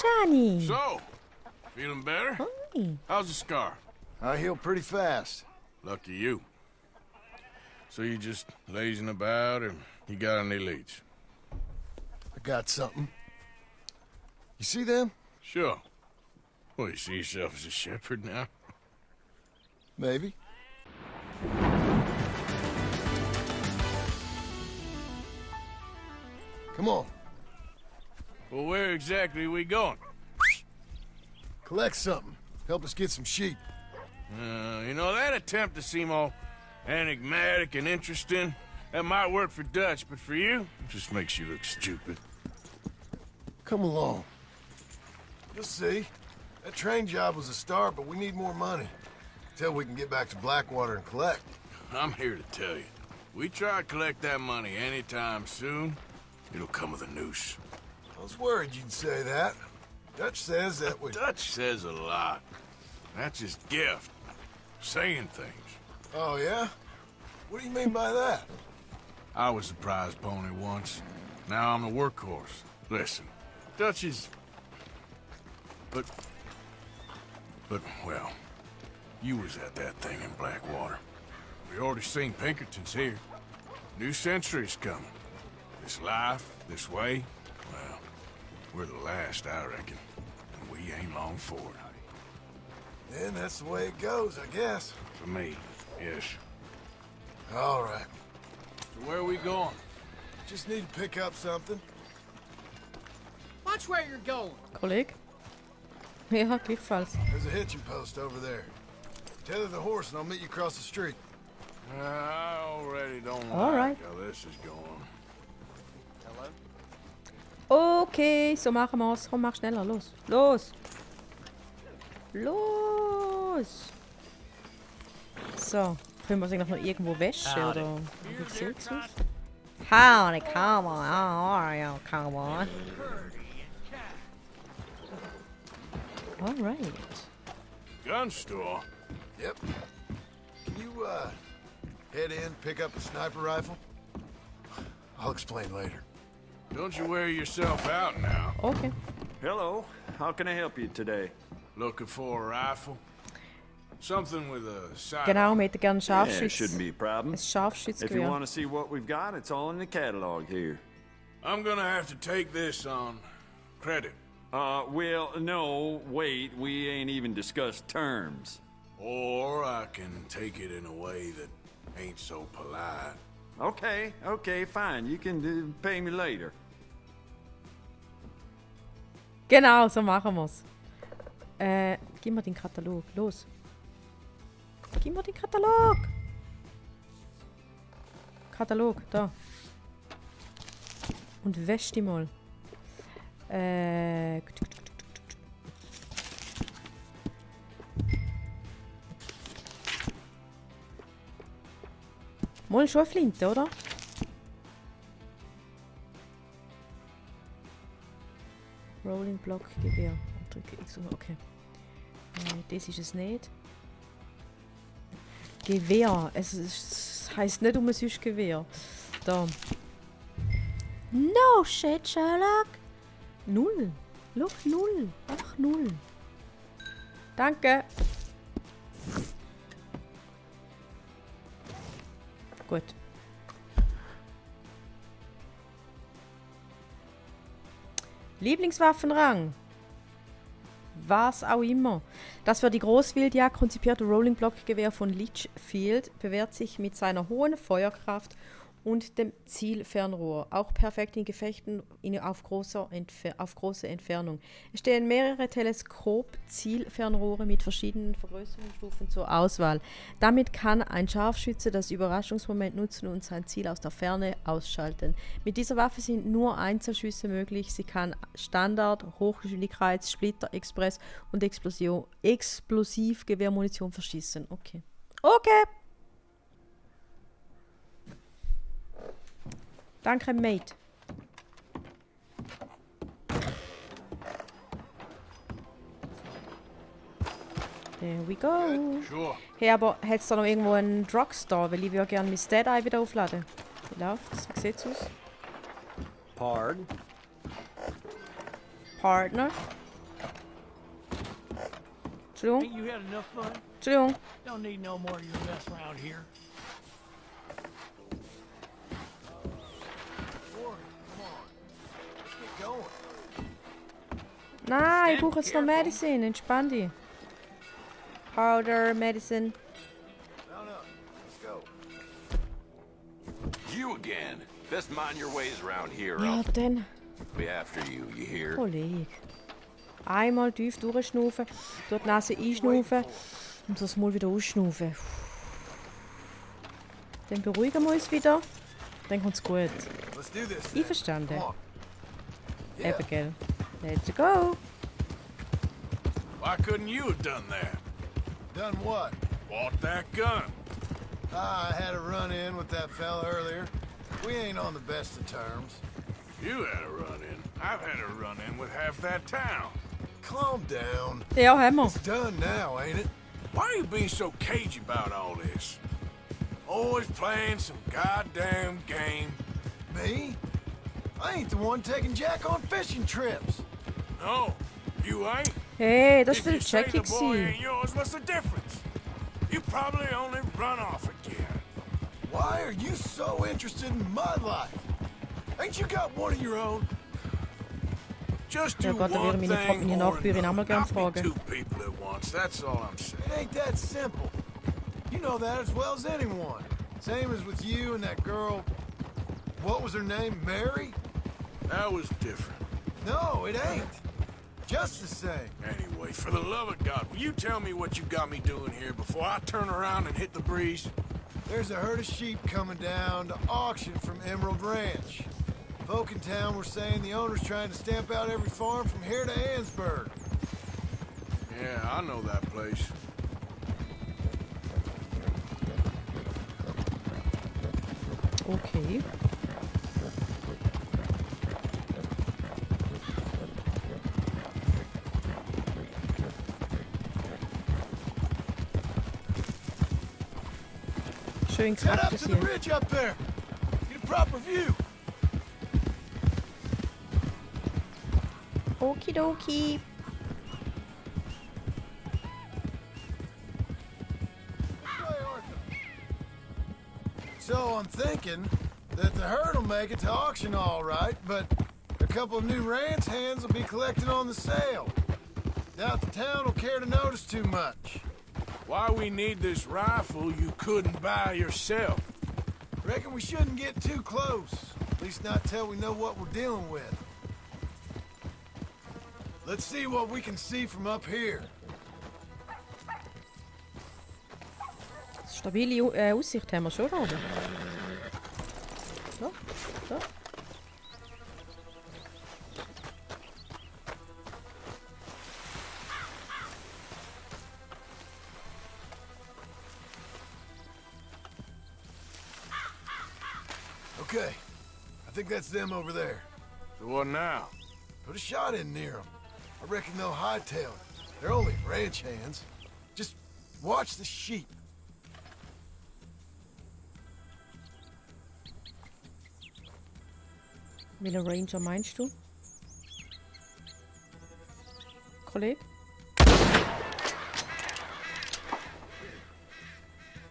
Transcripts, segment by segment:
Johnny. So, feeling better? Hi. How's the scar? I heal pretty fast. Lucky you. So you just lazing about, or you got any leads? I got something. You see them? Sure. Well, you see yourself as a shepherd now? Maybe. Come on. Well, where exactly are we going? Collect something. Help us get some sheep. You know, that attempt to seem all enigmatic and interesting, that might work for Dutch, but for you, it just makes you look stupid. Come along. You'll see. That train job was a start, but we need more money. Till we can get back to Blackwater and collect. I'm here to tell you, we try to collect that money anytime soon, it'll come with a noose. I was worried you'd say that. Dutch says that we... Dutch says a lot. That's his gift. Saying things. Oh, yeah? What do you mean by that? I was a prize pony once. Now I'm a workhorse. Listen, Dutch is... But, well, you was at that thing in Blackwater. We already seen Pinkertons here. New century's coming. This life, this way, well, we're the last, I reckon. And we ain't long for it. Then that's the way it goes, I guess. For me, yes. All right. So where are we going? Just need to pick up something. Watch where you're going. Kolleg? Ja, gleichfalls. There's a hitching post over there. Tether the horse and I'll meet you across the street. I already don't All like right. how this is going. Okay, so machen wir's. Komm, mach schneller. Los. Los. Los. So. Können wir uns eigentlich noch irgendwo waschen, oder? Wie sieht's aus? Howdy, come on. How are you? Come on. Alright. Gun store? Yep. Can you, head in, pick up a sniper rifle? I'll explain later. Don't you wear yourself out now. Okay. Hello. How can I help you today? Looking for a rifle? Something with a sight. Genau, wir hätten gerne ein Yeah, Scharfschütz. shouldn't be a problem. Ein If you Scharfschützgewehr. want to see what we've got, it's all in the catalog here. I'm gonna have to take this on credit. Well, no, wait, we ain't even discussed terms. Or I can take it in a way that ain't so polite. Okay, fine. You can pay me later. Genau, so machen wir's. Gib mir den Katalog. Los. Gib mir den Katalog. Katalog, da. Und wäsch die mal. Mal schon eine Flinte, oder? Rolling Block Gewehr. Drücke X, okay. Das ist es nicht. Gewehr. Es heisst nicht sonst Gewehr. Da. No shit, Sherlock. 0. Look, 0. Einfach 0. Danke. Gut. Lieblingswaffenrang. Was auch immer. Das für die Großwildjagd konzipierte Rolling Block Gewehr von Litchfield bewährt sich mit seiner hohen Feuerkraft und dem Zielfernrohr, auch perfekt in Gefechten auf große Entfernung. Es stehen mehrere Teleskop-Zielfernrohre mit verschiedenen Vergrößerungsstufen zur Auswahl. Damit kann ein Scharfschütze das Überraschungsmoment nutzen und sein Ziel aus der Ferne ausschalten. Mit dieser Waffe sind nur Einzelschüsse möglich. Sie kann Standard, Hochgeschwindigkeits-, Splitter, Express und Explosivgewehrmunition verschießen. Okay. Okay! Danke, Mate. There we go. Sure. Hey, aber hat es da noch irgendwo einen Drugstore? Weil ich würde gerne mein Dead-Eye wieder aufladen. Wie läuft's? Wie sieht's aus? Pardon? Partner? Entschuldigung. Ain't you had enough fun? Entschuldigung. Don't need no more of your mess around here. Warren, come on. Let's get going. Nein, ich brauche jetzt noch Medicine. Entspann dich. Powder, Medicine. Mount up. Let's go. You again. Best mind your ways around here. Ja, I'll dann. be after you, you hear? Kollege. Einmal tief durchschnaufen, durch die Nase einschnaufen und das Maul wieder ausschnaufen. Dann beruhigen wir uns wieder. Dann kommt's gut. Let's do this. then. Einverstanden? Come on. Yeah. Eben, gell. Let's go. Why couldn't you have done that? Done what? Bought that gun. I had a run-in with that fella earlier. We ain't on the best of terms. You had a run-in. I've had a run-in with half that town. Calm down. Ja, haben wir. It's done now, ain't it? Why are you being so cagey about all this? Always playing some goddamn game. Me? I ain't the one taking Jack on fishing trips. No, you ain't. Hey, das If war you der say Jackie. the boy Gewesen. ain't yours, what's the difference? You probably only run off again. Why are you so interested in my life? Ain't you got one of your own? Just Ja do Gott, da wäre one meine thing or Nachbarin auch mal another. gern Not be fragen. two people at once, that's all I'm saying. It ain't that simple. You know that as well as anyone. Same as with you and that girl. What was her name? Mary? That was different. No, it ain't. Just the same. Anyway, for the love of God, will you tell me what you got me doing here before I turn around and hit the breeze? There's a herd of sheep coming down to auction from Emerald Ranch. Folk in town were saying the owner's trying to stamp out every farm from here to Ansburg. Yeah, I know that place. Okay. Schön Head up Kaktus to the hier. ridge up there. Get a proper view. Okidoki. So I'm thinking that the herd will make it to auction all right, but a couple of new ranch hands will be collecting on the sale. Doubt the town will care to notice too much. Why we need this rifle you couldn't buy yourself? Reckon we shouldn't get too close. At least not till we know what we're dealing with. Let's see what we can see from up here. Stabile Aussicht haben wir schon, oder? So, so. Okay, I think that's them over there. So what now? Put a shot in near them. I reckon they'll hightail it. They're only ranch hands. Just watch the sheep. Welcher Ranger meinst du? Kollege?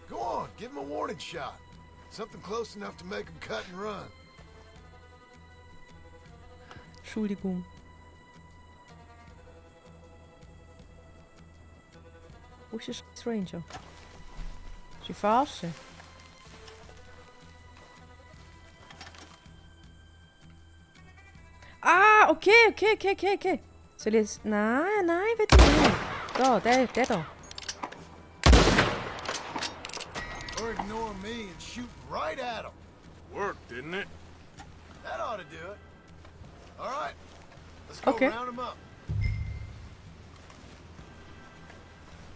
Go on, give them a warning shot. Something close enough to make them cut and run. Entschuldigung. Wo ist der Ranger? Ist die Verarsche? Ah, okay. Soll ich es... Nein, will ich nicht. Da, der da. Or ignore me and shoot right at them. Worked, didn't it? That ought to do it. All right, let's go Okay. round them up.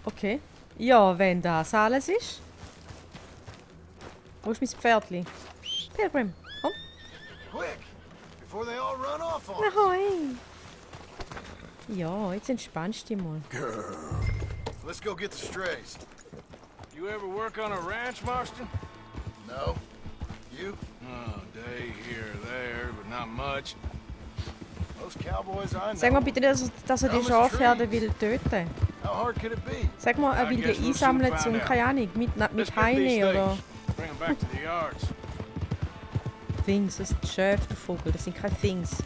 Okay. Ja, wenn das alles ist. Wo ist mein Pferdli? Pilgrim, komm. Quick, before they all run off on us. Ahoi. Ja, jetzt entspannst du dich mal. Let's go get the strays. You ever work on a ranch, Marston? No? You? Oh, day here or there, but not much. Most cowboys I know. Sag mal bitte, dass er die Schafherde will töten. How hard could it be? Sag mal, er will guess die we'll soon einsammeln find zum, out. keine Ahnung, mit Let's get these Heine oder things. Bring them back to the yards. Things. Das sind Schäfe, der Vogel. Das sind keine Things.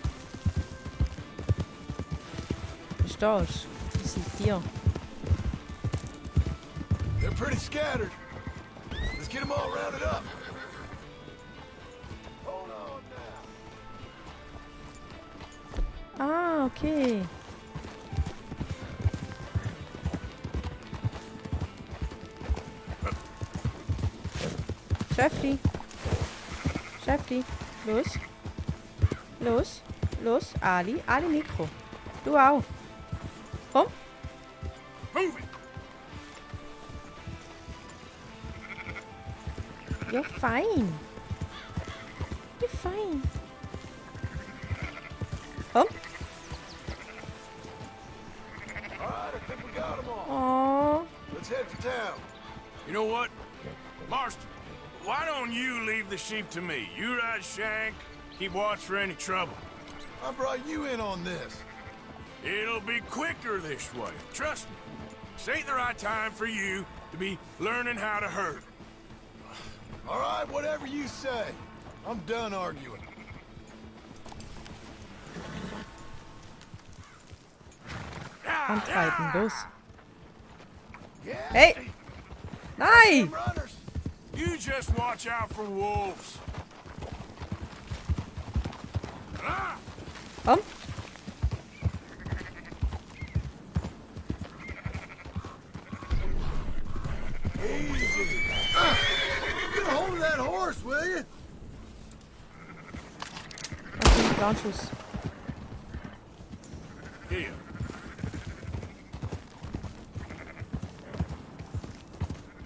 Verstehst du? Das sind Tiere. They're pretty scattered. Let's get them all rounded up. Hold on now. Ah, okay. Schäfli. Schäfli. Los. Los. Los. Ali. Ali Mikro. Du auch. Komm. Move it! You're fine. You're fine. Komm. All right, I think we got them all. Oh. Let's head for town. You know what? Marston, why don't you leave the sheep to me? You ride Shank, keep watch for any trouble. I brought you in on this. It'll be quicker this way. Trust me. This ain't the right time for you to be learning how to herd. All right, whatever you say. I'm done arguing. Antreiben. Los. Yeah. Hey. Nein. Runners. You just watch out for wolves. Ah! Komm. Easy. Get a hold of that horse, will you? Okay, Blanschuss. Here.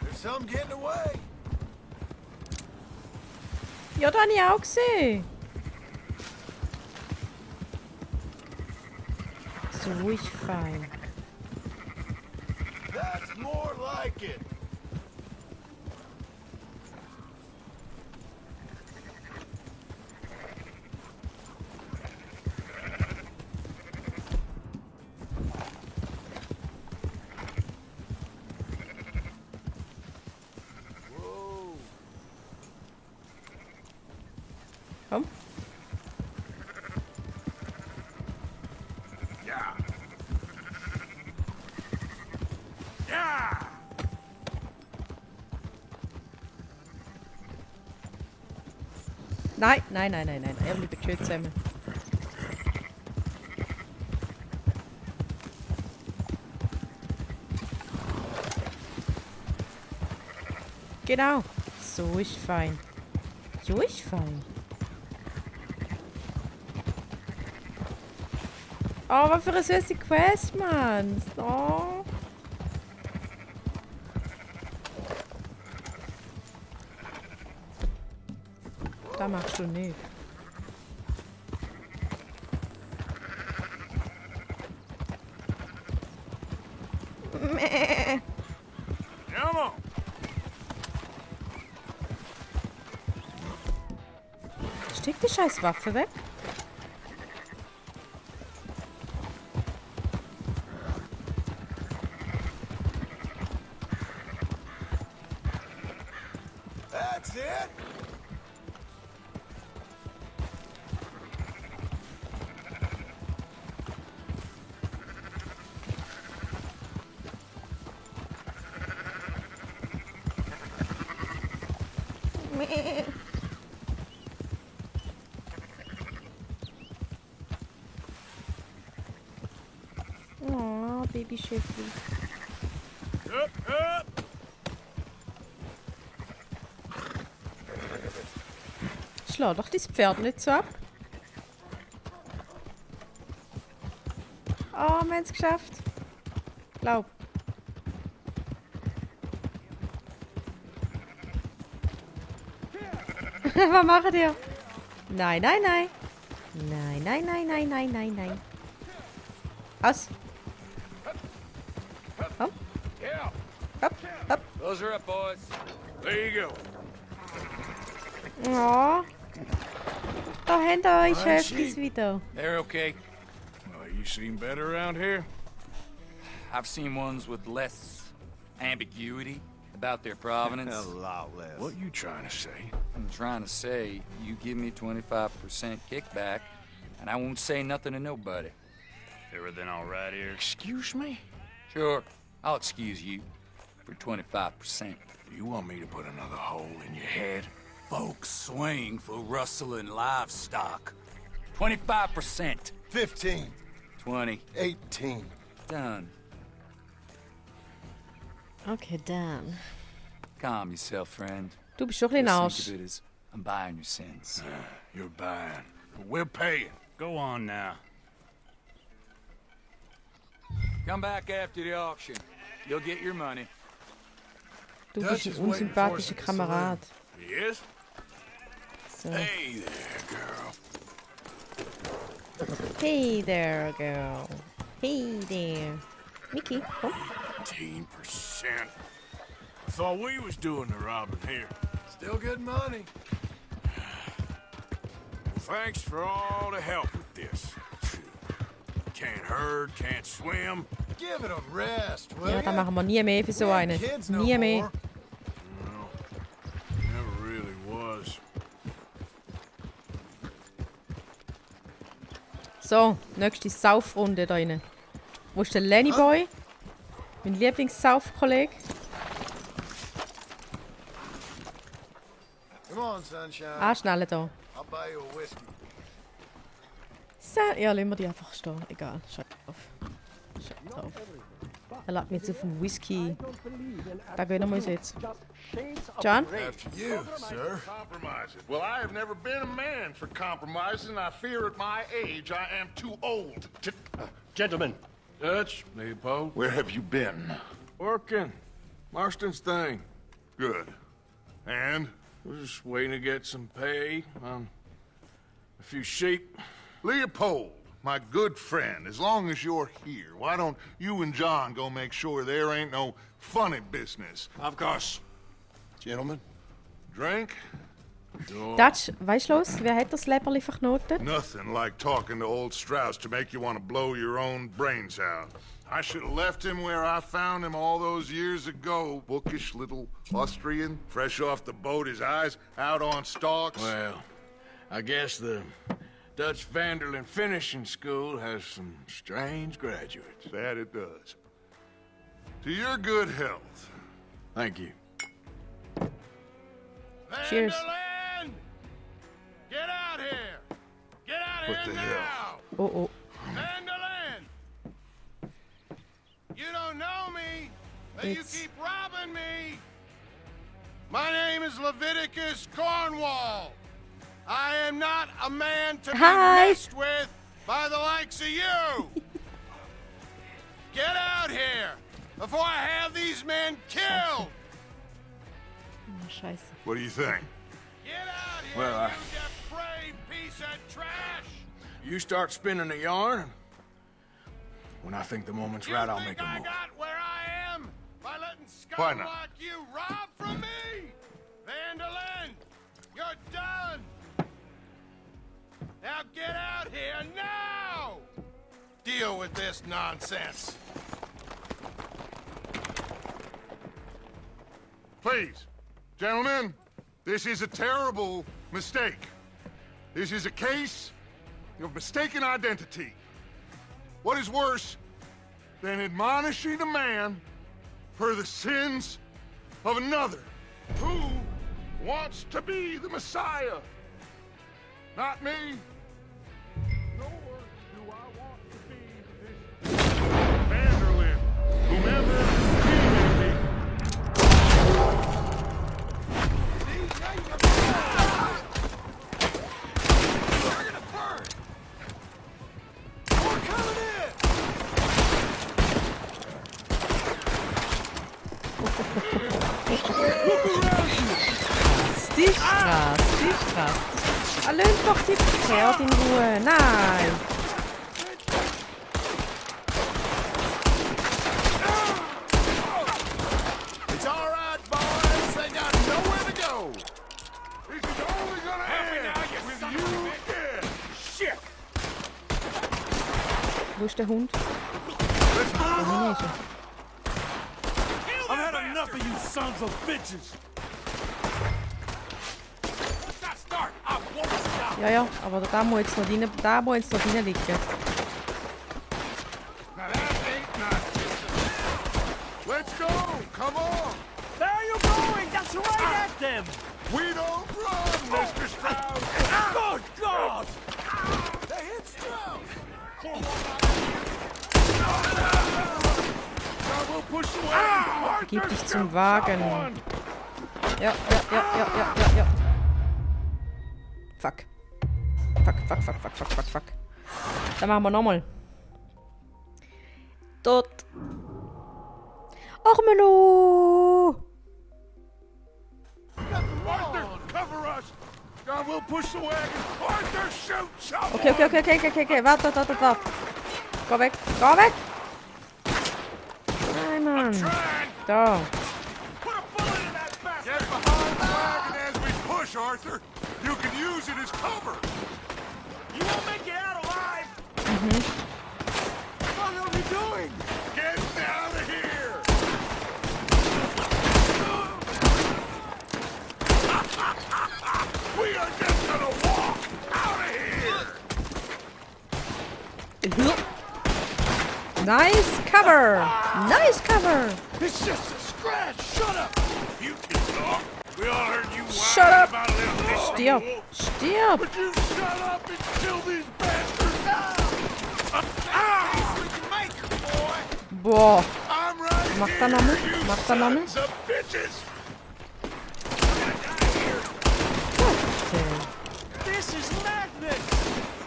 There's some getting away. Ja, das habe ich auch gesehen. So ist fein. That's more like it. Whoa. Komm. Ja. Ja. Nein, nein, nein, nein, nein. Er bleibt schön zusammen. Genau. So ist fein. So ist fein. Oh, was für eine süße Quest, Mann. Oh. Das machst du nicht. Mäh. Come on. Steck die scheiß Waffe weg. That's it. Mäh. Oh, Babyschäfli. Up, up. Schlag doch das Pferd nicht so ab. Oh, wir haben es geschafft. Glaub. Was macht ihr? Nein, nein, nein. Nein, nein, nein, nein, nein, nein, nein. Aus. Komm, Yeah. hopp, hopp. Those are up, boys. There you go. Oh. Da habt ihr euch Ein Schäflis Sheep. wieder. They're okay. Well, you seem better around here. I've seen ones with less ambiguity about their provenance. A lot less. What you trying to say? I'm trying to say, you give me 25% kickback, and I won't say nothing to nobody. Everything all right here? Excuse me? Sure, I'll excuse you for 25%. You want me to put another hole in your head? Folks swing for rustling livestock. 25%. 15. 20. 18. Done. Okay, Dan. Calm yourself, friend. Du bist schon ein bisschen Just Arsch. think of it as I'm buying your sins. You're buying. But we're paying. Go on now. Come back after the auction. You'll get your money. Du Dutch bist is ein waiting for us unsympathischer at the saloon. Kamerad. Yes? So. Hey there, girl. Hey there, girl. Hey there. Mickey, komm. 15%. I thought we was doing the robbing here. Still good money. Thanks for all the help with this. Can't herd, can't swim. Give it a rest, will Ja, ya? dann machen wir nie mehr für so We ain't einen. kids no Nie mehr. more. Well, never really was. So, nächste Saufrunde da rein. Wo ist der Lenny Boy? Mein Lieblingssaufkollege. Come on, sunshine. Ah, schnell da. I'll buy you a whiskey. Ja, lassen wir die einfach stehen. Egal, scheiß drauf. Scheiß drauf. Er lädt mich jetzt auf den Whisky. Da gehen wir uns jetzt. John? After you, sir. Compromises. Well, I have never been a man for compromises, and I fear at my age I am too old to... Gentlemen, Dutch, Leopold. Where have you been? Working. Marston's thing. Good. And? We're just waiting to get some pay on a few sheep. Leopold, my good friend, as long as you're here, why don't you and John go make sure there ain't no funny business? Of course. Gentlemen. Drink? Dutch, weißt du los? Wer hat das Leberli verknotet? Nothing like talking to old Strauss to make you want to blow your own brains out. I should have left him where I found him all those years ago. Bookish little Austrian, fresh off the boat, his eyes out on stalks. Well, I guess the Dutch Vanderlyn Finishing School has some strange graduates. That it does. To your good health. Thank you. Cheers. Vanderlyn! Get out here! Get out What here the now! hell? Oh, oh. Vanderlyn! You don't know me, but you It's- keep robbing me! My name is Leviticus Cornwall. I am not a man to be Hi. messed with by the likes of you! Get out here before I have these men killed! Oh, scheiße. What do you think? Get out here, Well, you depraved piece of trash! You start spinning a yarn. When I think the moment's You right, I'll think make a I move. got where I am by letting Why scum not? like you rob from me? Vanderlyn, you're done! Now get out here now! Deal with this nonsense. Please, gentlemen, this is a terrible mistake. This is a case of mistaken identity. What is worse than admonishing a man for the sins of another who wants to be the Messiah? Not me. Nor do I want to be this Vanderlyn, whomever he may be. You're gonna burn! We're coming in! Stichkrass. Lasst doch die Pferde in Ruhe. Nein. It's all right, boys. They got nowhere to go. This is only gonna end with you dead. Shit! Wo ist der Hund? Let's move Wohin on. ist er? I've had enough of you sons of bitches. Ja, ja, aber da muss jetzt noch rein, da muss jetzt noch reinliegen. Now that ain't nice. Let's go. Come on. There you going! That's right at them! We don't run, Mr. Strauss. Good God! They hit Strauss! Now we'll push away. Gib dich zum Wagen. Ja. Fuck. Fuck. Dann machen wir nochmal. Dort. Ach, Menno! Arthur, cover us. Now we'll push the wagon. Arthur, shoot someone. Okay. Warte. Geh weg. Nein, Mann. Trying. Da. Put a bullet in that bastard. Get behind the wagon as we push, Arthur. You can use it as cover. You won't make it out alive! What are we doing? Get out of here. We are just gonna walk out of here. Nice cover. It's just a scratch. Shut up. You can talk. We all heard you Shut whine up. about a little Stirb. Would you shut up and kill these bastards now? We can make her, boy! Boah. I'm right Mach here, da nochmal. you Mach da nochmal. sons of bitches. This is madness!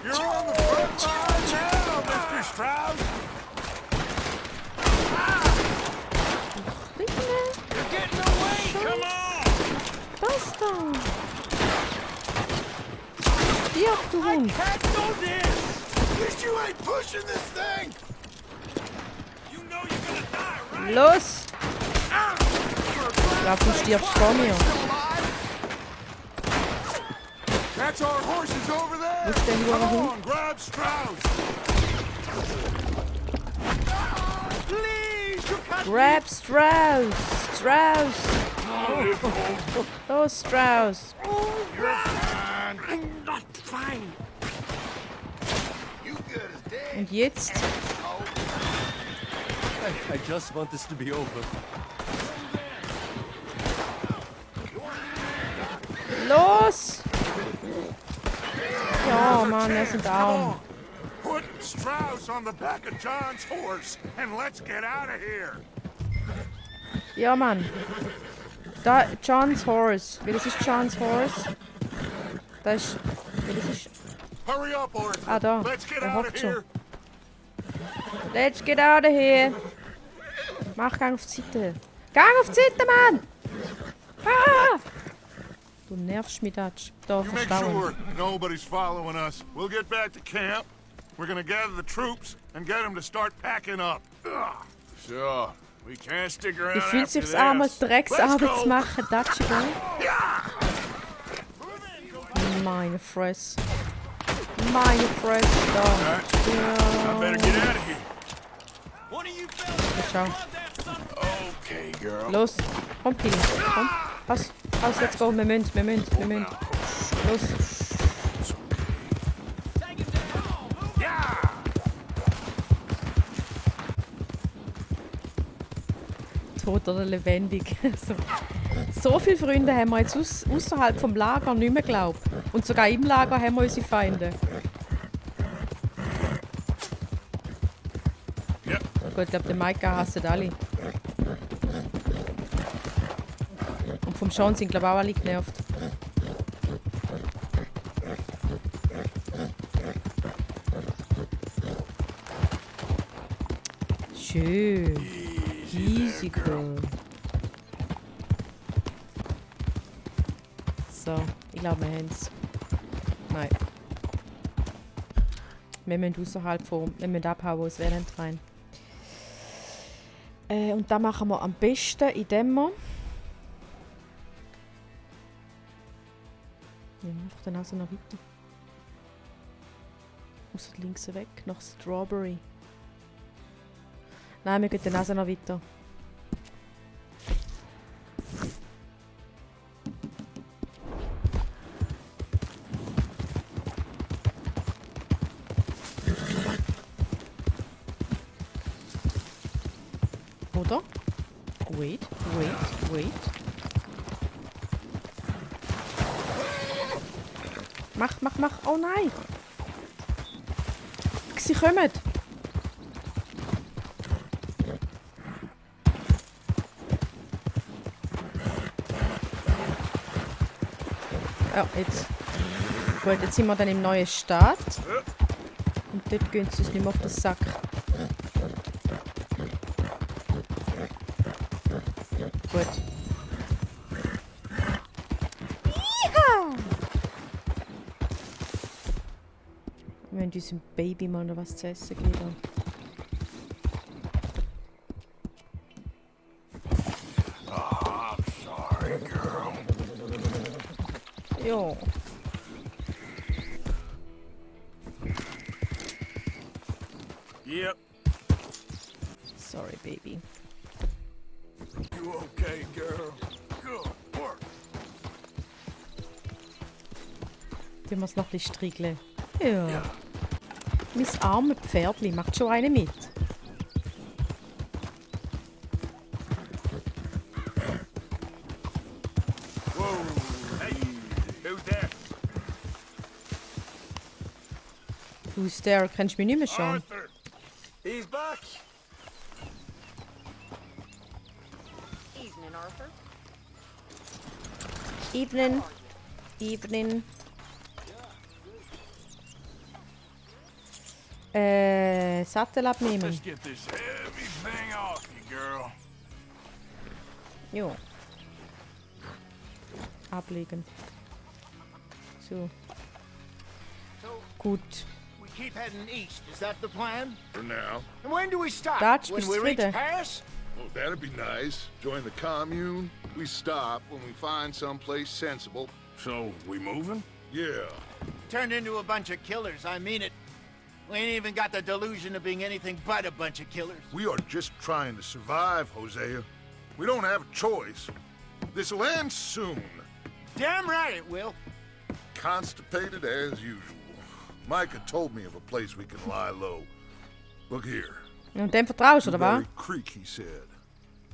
You're on the front line now, Mr. Strauss. You're getting away! Come on! Basta. Stirb, du Hund. Can't do this! At least you ain't pushing this thing! You know you're gonna die, right? Los. Ich glaub, du stirbst vor mir. That's our horses over there. Wo ist der Come Hund? on, grab Strauss. Please, you can't... Grab Strauss. Los, Strauss. I'm not fine. You good as dead. Und jetzt? I just want this to be over. Los! Ja, Mann, wir sind down. Put Strauss on the back of John's horse and let's get out of here. Ja, Mann. Da, John's Horse. Welches ist John's Horse? Da ist... Welches ist... Hurry up, Arthur. Ah, da. Let's get Der out of hockt schon. here. Let's get out of here. Mach, gang auf die Seite. Gang auf die Seite, Mann! Ah! Du nervst mich, Dutch. Da, You make verstauen. sure nobody's following us. We'll get back to camp. We're gonna gather the troops and get them to start packing up. Ugh. Sure. We can't stick around Wie fühlt after sich's an, mal this. Drecksarbeit zu machen, Dutch, gell? Meine Fresse. Meine Fresse, da. I better get out of here. Ciao. Okay, girl. Los, komm, Pili, komm. Pass, let's go, wir müssen. Los. Tot oder lebendig. So viele Freunde haben wir jetzt außerhalb vom Lager nicht mehr geglaubt. Und sogar im Lager haben wir unsere Feinde. Yep. Gut, ich glaube, den Micah hassen alle. Und vom Sean sind, glaube ich, auch alle genervt. Schön. Easy girl. So, ich glaube, wir haben es. Nein. Wir müssen außerhalb von. Wir müssen abhauen aus Valentine. Und das machen wir am besten, indem wir. Ja, einfach dann also noch weiter. Aus links weg, nach Strawberry. Nein, wir gehen dann also noch weiter. Oder? Wait. Mach. Oh nein! Sie kommen! Ja, jetzt. Gut, jetzt sind wir dann im neuen Staat. Und dort gehen sie uns nicht mehr auf den Sack. Gut. Wir müssen unserem Baby mal noch was zu essen geben. Oh, I'm sorry, girl. Ja. Yep. Sorry, Baby. You okay, girl? Good work. Tun wir es noch ein bisschen striegeln. Ja. Mein armes Pferdli macht schon eine mit. Whoa. Hey, who's there? Who's there? Kennst du mich nicht mehr schon? Arthur. He's back. Evening, Arthur. Evening. Sattel abnehmen. Let's get this heavy thing off you, girl. Jo. Ablegen. So. Gut. We keep heading east. Is that the plan? For now. And when do we stop? Dutch, when bist we du reach wieder? Paris? Well, that'd be nice. Join the commune. We stop when we find someplace sensible. So, we moving? Yeah. Turned into a bunch of killers. I mean it. We ain't even got the delusion of being anything but a bunch of killers. We are just trying to survive, Hosea. We don't have a choice. This'll end soon. Damn right it will. Constipated as usual. Micah told me of a place we can lie low. Look here. Und dem vertraust du, oder was? Dewberry Creek, he said.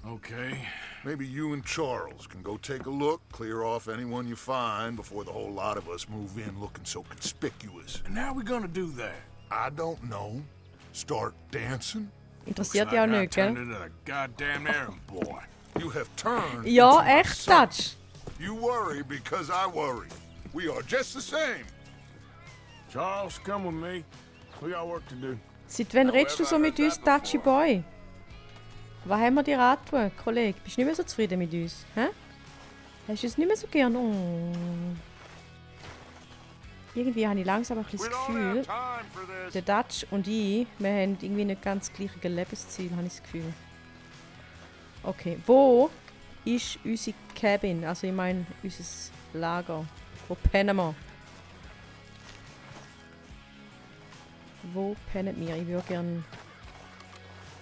Okay. Maybe you and Charles can go take a look, clear off anyone you find before the whole lot of us move in looking so conspicuous. And how we gonna do that? I don't know. Start dancing? Interessiert dich auch I nicht, turned gell? into a goddamn errand boy. You have turned Ja, into my echt, son. Dutch. You worry because I worry. We are just the same. Charles, come with me. We got work to do. Seit wann redest du so mit uns, Dutchy Boy? Was haben wir dir angetan, Kollege? Bist du nicht mehr so zufrieden mit uns? Hä? Hast du es nicht mehr so gern? Oh. Irgendwie habe ich langsam ein bisschen das Gefühl, der Dutch und ich, wir haben irgendwie nicht ganz das gleiche Lebensziel, habe ich das Gefühl. Okay, wo ist unsere Cabin? Also ich meine, unser Lager. Wo pennen wir? Wo pennen wir? Ich würde gerne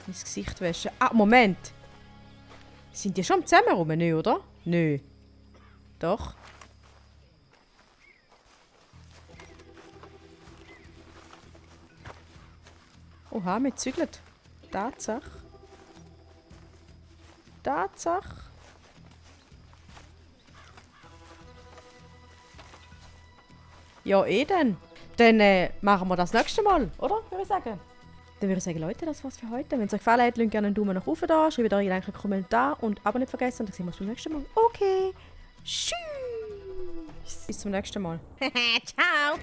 mein Gesicht waschen. Ah, Moment! Sind die schon zusammen rum? Nö, oder? Nö. Doch. Oha, wir zügeln. Tatsache. Ja, eh dann. Dann machen wir das nächste Mal, oder? Würde ich sagen. Dann würde ich sagen, Leute, das war's für heute. Wenn es euch gefallen hat, lasst gerne einen Daumen nach oben da, schreibt eure Gedanken in den Kommentar und aber nicht vergessen, dann sehen wir uns beim nächsten Mal. Okay. Tschüss. Bis zum nächsten Mal. Ciao.